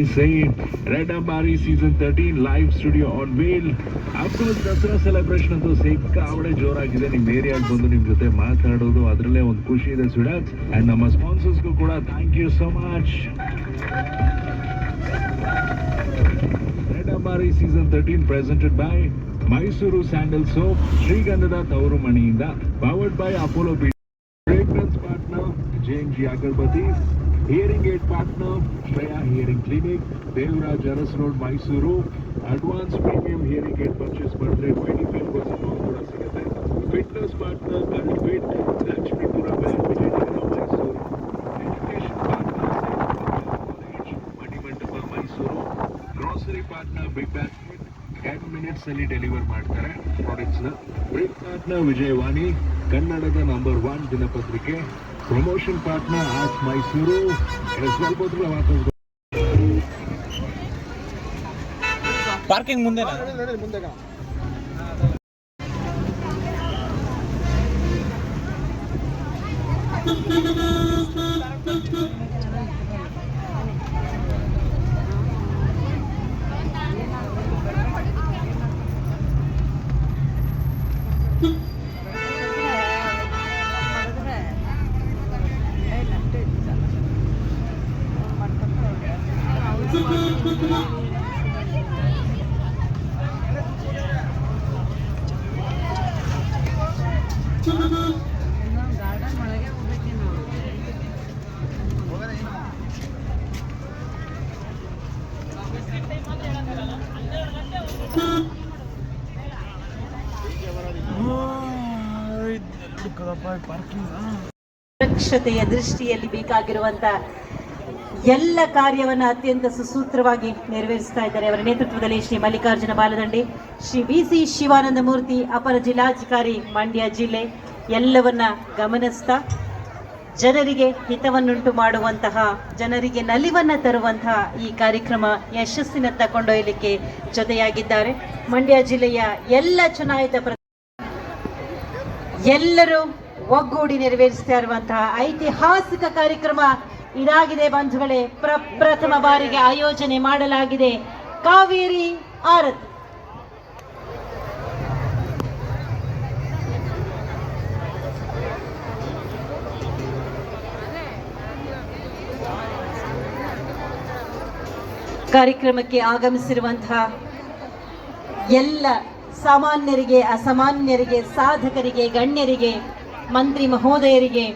Saying Red Ambari season 13 live studio on wheel. Of course, Dasara celebration ಅಂತೂ ಸಿಕ್ಕಾಬಡೆ ಜೋರಾಗಿದೆ. ನಿಮ್ಮ ಏರಿಯಾಗೆ ಬಂದು ನಿಮ್ಮ ಜೊತೆ ಮಾತಾಡೋದು ಅದರಲ್ಲೇ ಒಂದು ಖುಷಿ ಇದೆ ಸ್ಟೂಡೆಂಟ್ಸ್. ಅಂಡ್ ನಮ್ಮ ಸ್ಪಾನ್ಸರ್ಸ್ಗೂ ಕೂಡ thank you so much. Red Ambari season 13 presented by Mysuru sandal soap, ಶ್ರೀಗಂಧದ ತವರು ಮಣಿಯಿಂದ, powered by Apollo fragrance partner JMG agarbattis, hearing aid partner Shreya hearing clinic, Devaraj Urs road Mysuru. Advance premium hearing aid purchase ಮಾಡಿದ್ರೆ 25% ಆಫ್ ಕೂಡ ಸಿಗುತ್ತೆ. Fitness partner curl fit, Lakshmipura Vijayanagar Mysuru. Education partner college Manimantapa Mysuru. Grocery partner big basket, 10 minutes ಅಲ್ಲಿ deliver ಮಾಡ್ತಾರೆ products. Break partner Vijayavani, ಕನ್ನಡದ number 1 ದಿನಪತ್ರಿಕೆ. Promotion partner art Mysuru. ಸ್ವಲ್ಪ parking ಮುಂದೆ ಸುರಕ್ಷತೆಯ ದೃಷ್ಟಿಯಲ್ಲಿ ಬೇಕಾಗಿರುವಂತಹ ಎಲ್ಲ ಕಾರ್ಯವನ್ನು ಅತ್ಯಂತ ಸುಸೂತ್ರವಾಗಿ ನೆರವೇರಿಸ್ತಾ ಇದ್ದಾರೆ. ಅವರ ನೇತೃತ್ವದಲ್ಲಿ ಶ್ರೀ ಮಲ್ಲಿಕಾರ್ಜುನ ಬಾಲದಂಡಿ, ಶ್ರೀ ಬಿಸಿ ಶಿವಾನಂದ ಮೂರ್ತಿ, ಅಪರ ಜಿಲ್ಲಾಧಿಕಾರಿ ಮಂಡ್ಯ ಜಿಲ್ಲೆ, ಎಲ್ಲವನ್ನ ಗಮನಿಸ್ತಾ ಜನರಿಗೆ ಹಿತವನ್ನುಂಟು ಮಾಡುವಂತಹ, ಜನರಿಗೆ ನಲಿವನ್ನ ತರುವಂತಹ ಈ ಕಾರ್ಯಕ್ರಮ ಯಶಸ್ಸಿನತ್ತ ಕೊಂಡೊಯ್ಯಲಿಕ್ಕೆ ಜೊತೆಯಾಗಿದ್ದಾರೆ. ಮಂಡ್ಯ ಜಿಲ್ಲೆಯ ಎಲ್ಲ ಚುನಾಯಿತ ಎಲ್ಲರೂ ಒಗ್ಗೂಡಿ ನೆರವೇರಿಸ್ತಾ ಇರುವಂತಹ ಐತಿಹಾಸಿಕ ಕಾರ್ಯಕ್ರಮ ಇದಾಗಿದೆ ಬಂಧುಗಳೇ. ಪ್ರಪ್ರಥಮ ಬಾರಿಗೆ ಆಯೋಜನೆ ಮಾಡಲಾಗಿದೆ ಕಾವೇರಿ ಆರತಿ. ಕಾರ್ಯಕ್ರಮಕ್ಕೆ ಆಗಮಿಸಿರುವಂತಹ ಎಲ್ಲ ಸಾಮಾನ್ಯರಿಗೆ, ಅಸಾಮಾನ್ಯರಿಗೆ, ಸಾಧಕರಿಗೆ, ಗಣ್ಯರಿಗೆ, ಮಂತ್ರಿ ಮಹೋದಯರಿಗೆ,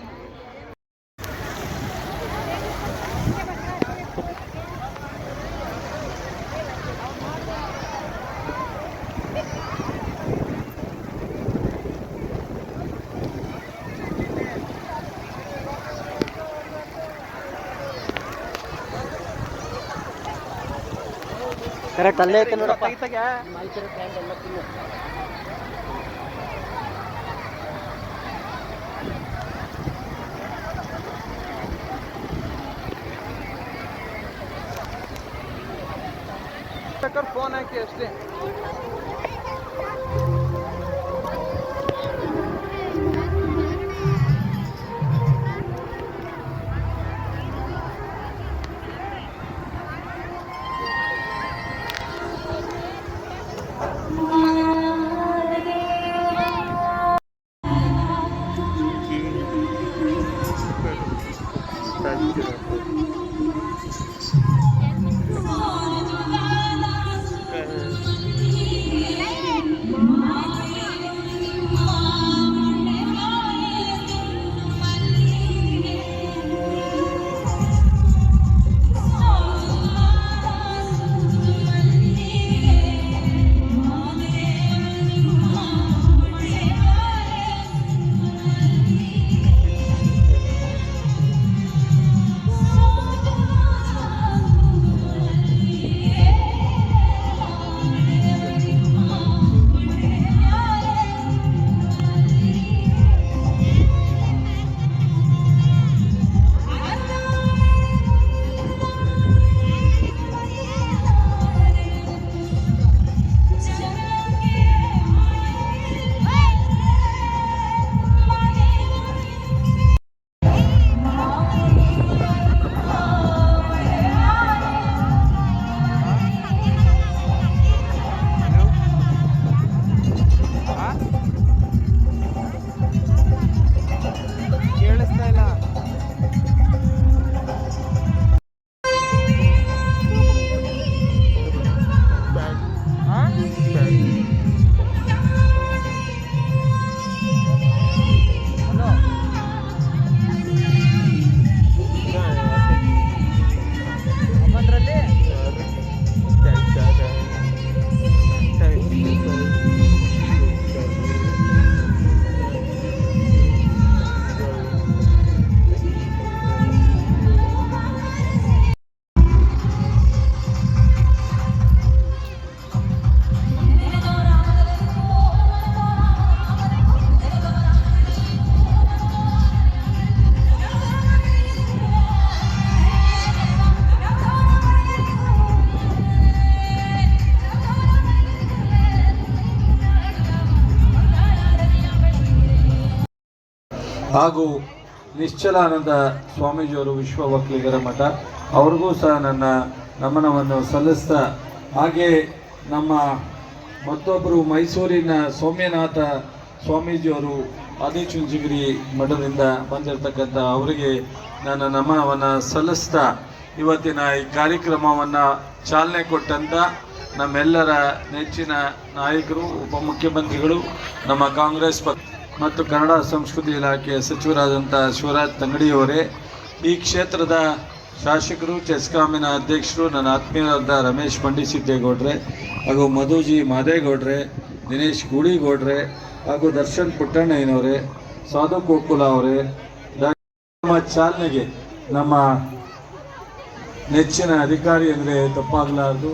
ಕರೆಕ್ಟ್ ಅಲ್ಲೇ ಐತೆ ನೋಡಪ್ಪ. ಫೋನ್ ಹಾಕಿ ಅಷ್ಟೇ. ಹಾಗೂ ನಿಶ್ಚಲಾನಂದ ಸ್ವಾಮೀಜಿಯವರು ವಿಶ್ವ ಒಕ್ಕಲಿಗರ ಮಠ ಅವ್ರಿಗೂ ಸಹ ನನ್ನ ನಮನವನ್ನು ಸಲ್ಲಿಸ್ತಾ, ಹಾಗೆ ನಮ್ಮ ಮತ್ತೊಬ್ಬರು ಮೈಸೂರಿನ ಸೌಮ್ಯನಾಥ ಸ್ವಾಮೀಜಿಯವರು ಆದಿಚುಂಚನಗಿರಿ ಮಠದಿಂದ ಬಂದಿರತಕ್ಕಂಥ ಅವರಿಗೆ ನನ್ನ ನಮನವನ್ನು ಸಲ್ಲಿಸ್ತಾ, ಇವತ್ತಿನ ಈ ಕಾರ್ಯಕ್ರಮವನ್ನು ಚಾಲನೆ ಕೊಟ್ಟಂಥ ನಮ್ಮೆಲ್ಲರ ನೆಚ್ಚಿನ ನಾಯಕರು, ಉಪಮುಖ್ಯಮಂತ್ರಿಗಳು, ನಮ್ಮ ಕಾಂಗ್ರೆಸ್ ಪಕ್ಷ ಮತ್ತು ಕನ್ನಡ ಸಂಸ್ಕೃತಿ ಇಲಾಖೆಯ ಸಚಿವರಾದಂಥ ಶಿವರಾಜ್ ತಂಗಡಿಯವರೇ, ಈ ಕ್ಷೇತ್ರದ ಶಾಸಕರು, ಚೆಸ್ಕಾಮಿನ ಅಧ್ಯಕ್ಷರು, ನನ್ನ ಆತ್ಮೀಯರಾದ ರಮೇಶ್ ಸಿದ್ದೇಗೌಡ್ರೆ ಹಾಗೂ ಮಧುಜಿ ಮಾದೇಗೌಡ್ರೆ, ದಿನೇಶ್ ಗೂಳಿಗೌಡ್ರೆ ಹಾಗೂ ದರ್ಶನ್ ಪುಟ್ಟಣ್ಣಯ್ಯನವರೇ, ಸಾಧು ಕೋಕುಲ ಅವರೇ, ನಮ್ಮ ಚಾಲನೆಗೆ ನಮ್ಮ ನೆಚ್ಚಿನ ಅಧಿಕಾರಿ ಅಂದರೆ ತಪ್ಪಾಗಲಾರದು,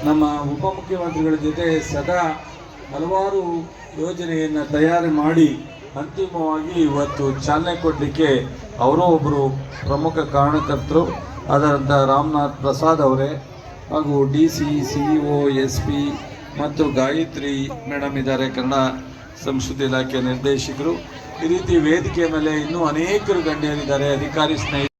ನಮ್ಮ ಉಪಮುಖ್ಯಮಂತ್ರಿಗಳ ಜೊತೆ ಸದಾ ಹಲವಾರು ಯೋಜನೆಯನ್ನು ತಯಾರಿ ಮಾಡಿ ಅಂತಿಮವಾಗಿ ಇವತ್ತು ಚಾಲನೆ ಕೊಡಲಿಕ್ಕೆ ಅವರೂ ಒಬ್ಬರು ಪ್ರಮುಖ ಕಾರಣಕರ್ತರು ಆದಂಥ ರಾಮನಾಥ್ ಪ್ರಸಾದ್ ಅವರೇ ಹಾಗೂ DC, CEO, SP ಮತ್ತು ಗಾಯತ್ರಿ ಮೇಡಮ್ ಇದ್ದಾರೆ, ಕನ್ನಡ ಸಂಸ್ಕೃತಿ ಇಲಾಖೆ ನಿರ್ದೇಶಕರು. ಈ ರೀತಿ ವೇದಿಕೆ ಮೇಲೆ ಇನ್ನೂ ಅನೇಕರು ಗಣ್ಯರಿದ್ದಾರೆ, ಅಧಿಕಾರಿ ಸ್ನೇಹಿತರು.